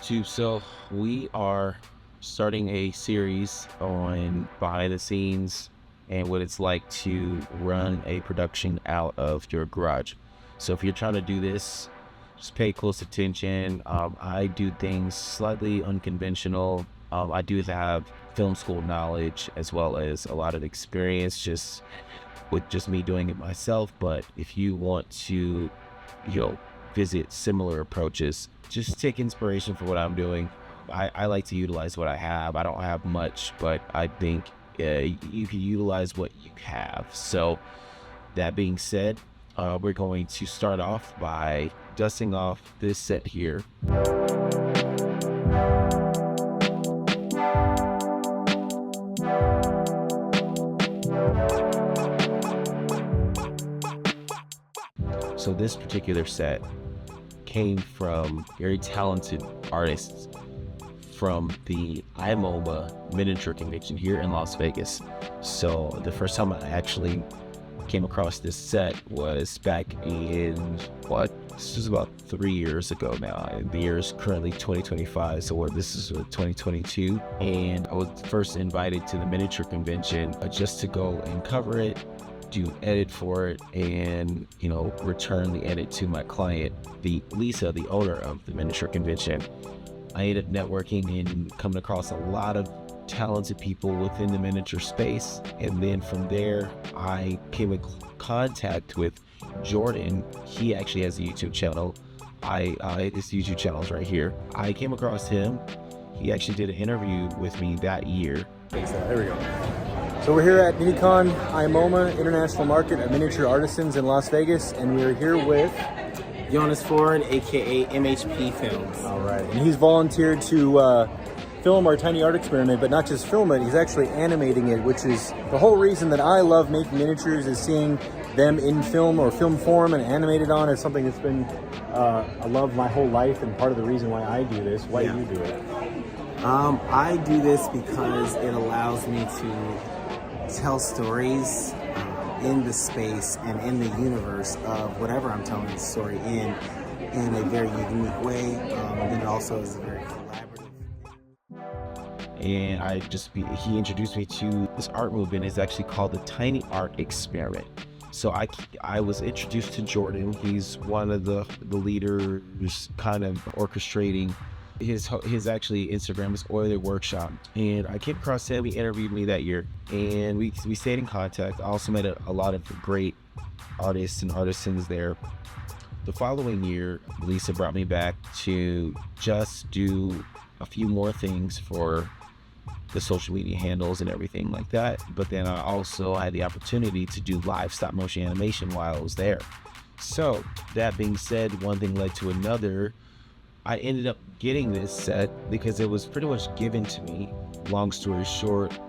YouTube. So we are starting a series on behind the scenes and what it's like to run a production out of your garage. So if you're trying to do this, just pay close attention. I do things slightly unconventional. I do have film school knowledge as well as a lot of experience just with just me doing it myself. But if you want to, visit similar approaches, just take inspiration for what I'm doing. I like to utilize what I have. I don't have much, but I think you can utilize what you have. So that being said, we're going to start off by dusting off this set here. So this particular set came from very talented artists from the IMOMA miniature convention here in Las Vegas. So the first time I actually came across this set was back in, this is about 3 years ago now. The year is currently 2025, so this is 2022. And I was first invited to the miniature convention just to go and cover it, do edit for it, and return the edit to my client, the Lisa, the owner of the miniature convention. I ended up networking and coming across a lot of talented people within the miniature space, and then from there I came in contact with Jordan. He actually has a YouTube channel. His YouTube channel is right here. I came across him. He actually did an interview with me that year. There we go. So we're here at MiniCon IMOMA International Market of Miniature Artisans in Las Vegas, and we're here with Jonas Ford, aka MHP Films. All right, and he's volunteered to film our tiny art experiment, but not just film it, he's actually animating it, which is the whole reason that I love making miniatures, is seeing them in film or film form and animated on. Is something that's been a love my whole life, and part of the reason why I do this. Why do you do it? I do this because it allows me to tell stories in the space and in the universe of whatever I'm telling the story in a very unique way, and then it also is very collaborative. And he introduced me to this art movement. It's actually called the Tiny Art Experiment. So I was introduced to Jordan. He's one of the leaders kind of orchestrating his actually Instagram is Oiler Workshop, and I came across him. He interviewed me that year, and we stayed in contact. I also met a lot of great artists and artisans there. The following year, Lisa brought me back to just do a few more things for the social media handles and everything like that. But then I also had the opportunity to do live stop motion animation while I was there. So that being said, one thing led to another. I ended up getting this set because it was pretty much given to me. Long story short,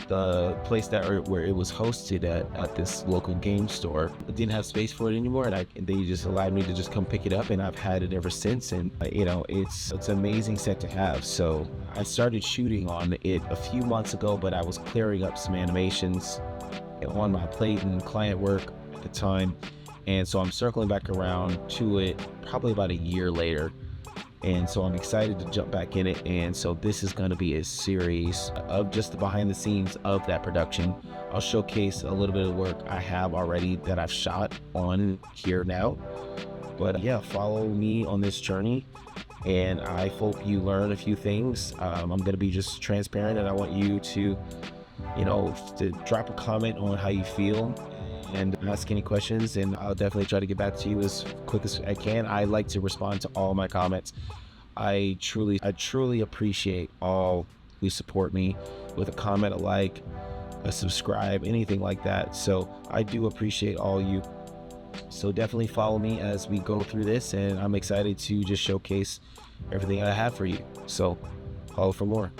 the place where it was hosted at this local game store, I didn't have space for it anymore, and they just allowed me to just come pick it up, and I've had it ever since. And it's an amazing set to have. So I started shooting on it a few months ago, but I was clearing up some animations on my plate and client work at the time, and so I'm circling back around to it probably about a year later. And so I'm excited to jump back in it. And so this is going to be a series of just the behind the scenes of that production. I'll showcase a little bit of work I have already that I've shot on here now. But yeah, follow me on this journey, and I hope you learn a few things. I'm going to be just transparent, and I want you to drop a comment on how you feel and ask any questions, and I'll definitely try to get back to you as quick as I can. I like to respond to all my comments. I truly appreciate all who support me with a comment, a like, a subscribe, anything like that. So I do appreciate all you. So definitely follow me as we go through this, and I'm excited to just showcase everything I have for you. So follow for more.